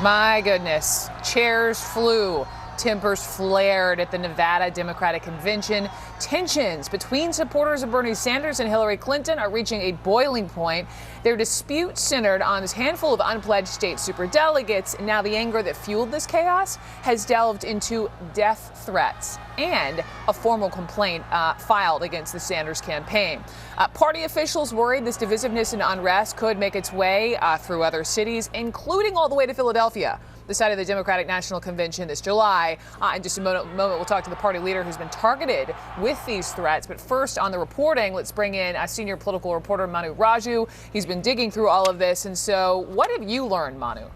My goodness, chairs flew. Tempers flared at the Nevada Democratic Convention. Tensions between supporters of Bernie Sanders and Hillary Clinton are reaching a boiling point. Their dispute centered on this handful of unpledged state superdelegates. Now the anger that fueled this chaos has delved into death threats and a formal complaint filed against the Sanders campaign. Party officials worried this divisiveness and unrest could make its way through other cities, including all the way to Philadelphia, the site of the Democratic National Convention this July. In just a moment, we'll talk to the party leader who's been targeted with these threats. But first, on the reporting, let's bring in a senior political reporter, Manu Raju. He's been digging through all of this. And so what have you learned, Manu?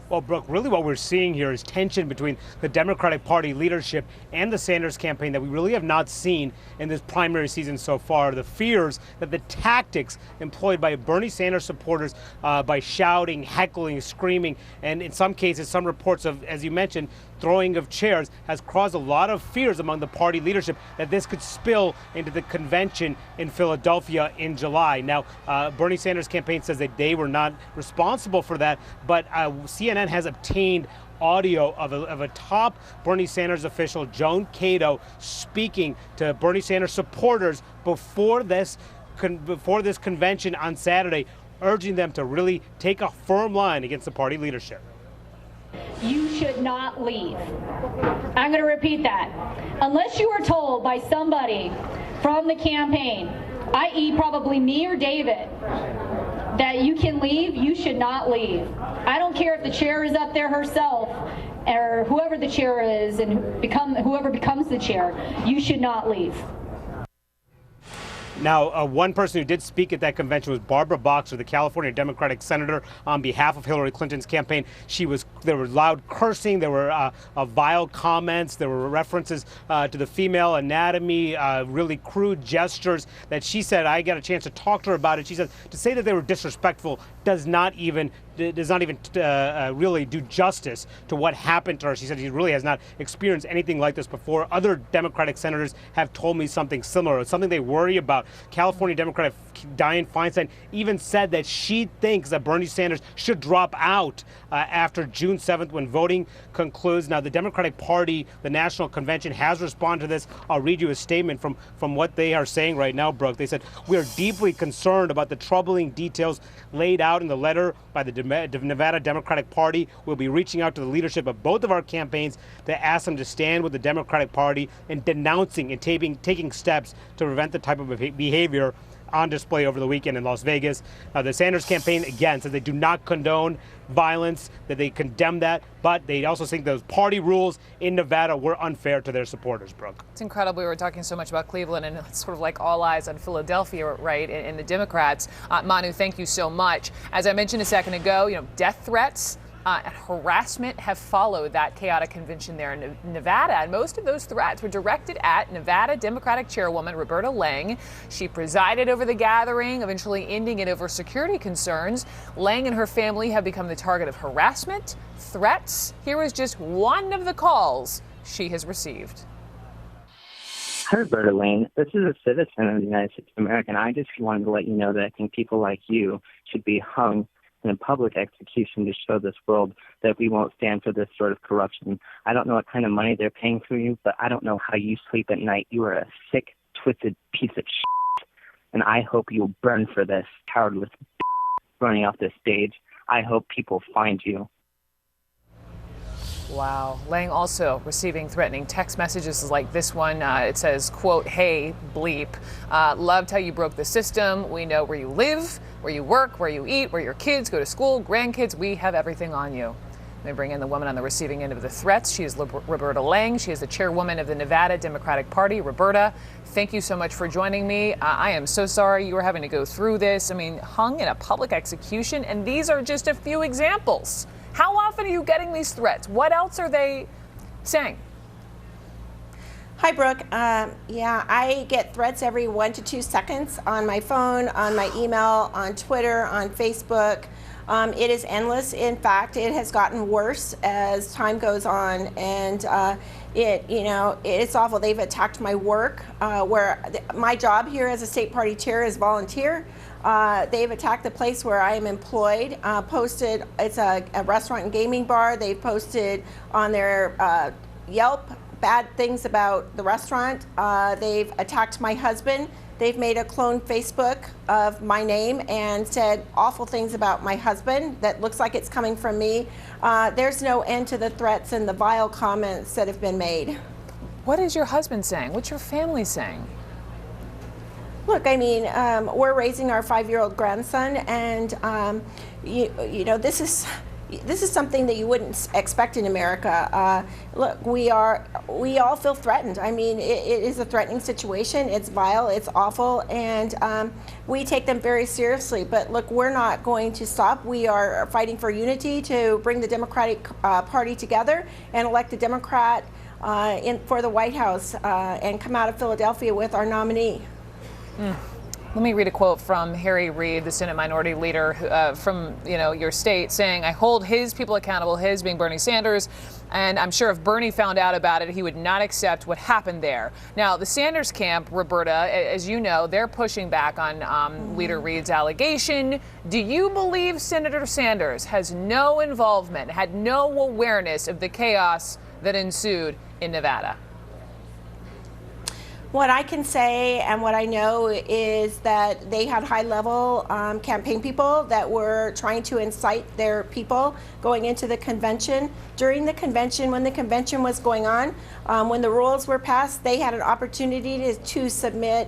Well, Brooke, really what we're seeing here is tension between the Democratic Party leadership and the Sanders campaign that we really have not seen in this primary season so far. The fears that the tactics employed by Bernie Sanders supporters by shouting, heckling, screaming, and in some cases, some reports of, as you mentioned, throwing of chairs has caused a lot of fears among the party leadership that this could spill into the convention in Philadelphia in July. Now, Bernie Sanders' campaign says that they were not responsible for that, but CNN has obtained audio of a top Bernie Sanders official, Joan Cato, speaking to Bernie Sanders supporters before this convention on Saturday, urging them to really take a firm line against the party leadership. You should not leave. I'm going to repeat that. Unless you are told by somebody from the campaign, i.e. probably me or David, that you can leave, you should not leave. I don't care if the chair is up there herself or whoever the chair is and whoever becomes the chair, you should not leave. Now, one person who did speak at that convention was Barbara Boxer, the California Democratic senator on behalf of Hillary Clinton's campaign. There were loud cursing, there were vile comments, there were references to the female anatomy, really crude gestures that she said, I got a chance to talk to her about it. She said to say that they were disrespectful does not even really do justice to what happened to her. She said she really has not experienced anything like this before. Other Democratic senators have told me something similar. It's something they worry about. California Democrat Dianne Feinstein even said that she thinks that Bernie Sanders should drop out after June 7th when voting concludes. Now, the Democratic Party, the National Convention, has responded to this. I'll read you a statement from what they are saying right now, Brooke. They said, we are deeply concerned about the troubling details laid out in the letter by the Nevada Democratic Party. We'll be reaching out to the leadership of both of our campaigns to ask them to stand with the Democratic Party and denouncing and taking steps to prevent the type of behavior on display over the weekend in Las Vegas. The Sanders campaign, again, says they do not condone violence, that they condemn that, but they also think those party rules in Nevada were unfair to their supporters, Brooke. It's incredible. We were talking so much about Cleveland, and it's sort of like all eyes on Philadelphia, right, and the Democrats. Manu, thank you so much. As I mentioned a second ago, death threats and harassment have followed that chaotic convention there in Nevada. And most of those threats were directed at Nevada Democratic Chairwoman Roberta Lang. She presided over the gathering, eventually ending it over security concerns. Lang and her family have become the target of harassment, threats. Here is just one of the calls she has received. Hi, Roberta Lane. This is a citizen of the United States of America, and I just wanted to let you know that I think people like you should be hung in a public execution to show this world that we won't stand for this sort of corruption. I don't know what kind of money they're paying for you, but I don't know how you sleep at night. You are a sick, twisted piece of shit, and I hope you'll burn for this cowardless running off this stage. I hope people find you. Wow. Lang also receiving threatening text messages like this one. It says, quote, hey, bleep. Loved how you broke the system. We know where you live, where you work, where you eat, where your kids go to school, grandkids. We have everything on you. They bring in the woman on the receiving end of the threats. She is Roberta Lang. She is the chairwoman of the Nevada Democratic Party. Roberta, thank you so much for joining me. I am so sorry you were having to go through this. I mean, hung in a public execution, and these are just a few examples. How often are you getting these threats? What else are they saying? Hi, Brooke. Yeah, I get threats every 1 to 2 seconds on my phone, on my email, on Twitter, on Facebook, It is endless. In fact, it has gotten worse as time goes on, and it's awful. They've attacked my work, where my job here as a state party chair is volunteer. They've attacked the place where I am employed. Posted, it's a restaurant and gaming bar. They've posted on their Yelp bad things about the restaurant. They've attacked my husband. They've made a clone Facebook of my name and said awful things about my husband that looks like it's coming from me. There's no end to the threats and the vile comments that have been made. What is your husband saying? What's your family saying? Look, I mean, we're raising our 5-year-old grandson, and this is something that you wouldn't expect in America. Look, we all feel threatened. I mean, it is a threatening situation. It's vile, it's awful, and we take them very seriously. But look, we're not going to stop. We are fighting for unity to bring the Democratic Party together and elect a Democrat for the White House and come out of Philadelphia with our nominee. Let me read a quote from Harry Reid, the Senate Minority Leader from your state, saying, "I hold his people accountable, his being Bernie Sanders, and I'm sure if Bernie found out about it, he would not accept what happened there." Now, the Sanders camp, Roberta, as you know, they're pushing back on Leader Reid's allegation. Do you believe Senator Sanders has no involvement, had no awareness of the chaos that ensued in Nevada? What I can say and what I know is that they had high-level campaign people that were trying to incite their people going into the convention. During the convention, when the convention was going on, when the rules were passed, they had an opportunity to submit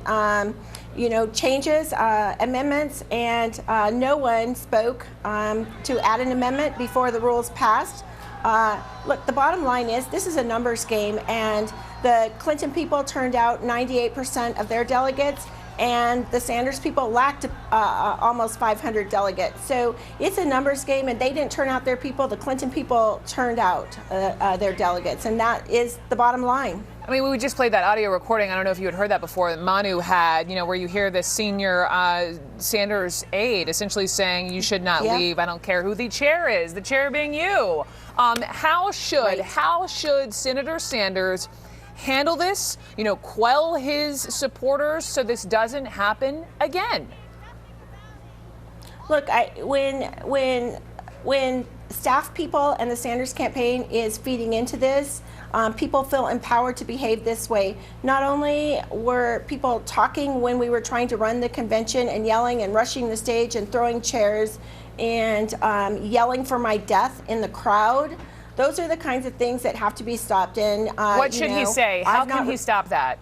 changes, amendments, and no one spoke to add an amendment before the rules passed. Look, the bottom line is this is a numbers game, and the Clinton people turned out 98% of their delegates, and the Sanders people lacked almost 500 delegates. So it's a numbers game, and they didn't turn out their people. The Clinton people turned out their delegates, and that is the bottom line. I mean, we just played that audio recording. I don't know if you had heard that before, that Manu had, where you hear this senior Sanders aide essentially saying you should not leave. I don't care who the chair is, the chair being you. How should Senator Sanders handle this, quell his supporters so this doesn't happen again? Look, when staff people and the Sanders campaign is feeding into this, people feel empowered to behave this way. Not only were people talking when we were trying to run the convention and yelling and rushing the stage and throwing chairs and yelling for my death in the crowd. Those are the kinds of things that have to be stopped. And what should he say? How can he stop that?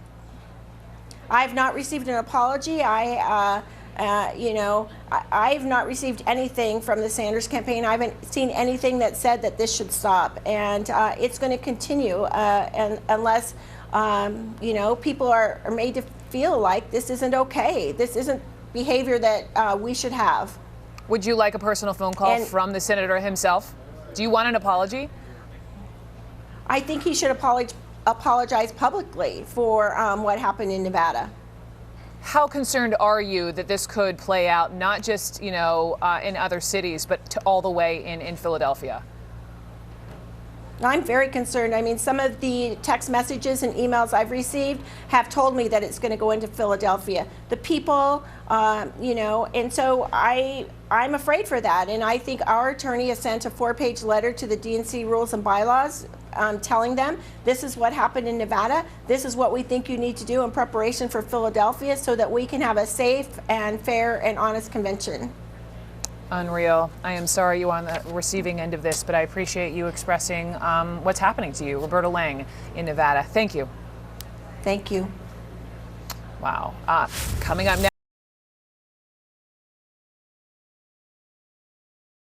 I've not received an apology. I've not received anything from the Sanders campaign. I haven't seen anything that said that this should stop, and it's going to continue unless people are made to feel like this isn't okay. This isn't behavior that we should have. Would you like a personal phone call from the senator himself? Do you want an apology? I think he should apologize publicly for what happened in Nevada. How concerned are you that this could play out, not just in other cities, but all the way in Philadelphia? I'm very concerned. I mean, some of the text messages and emails I've received have told me that it's going to go into Philadelphia. The people, and so I'm afraid for that. And I think our attorney has sent a 4-page letter to the DNC rules and bylaws telling them this is what happened in Nevada. This is what we think you need to do in preparation for Philadelphia so that we can have a safe and fair and honest convention. Unreal. I am sorry you are on the receiving end of this, but I appreciate you expressing what's happening to you. Roberta Lang in Nevada. Thank you. Thank you. Wow. Coming up next.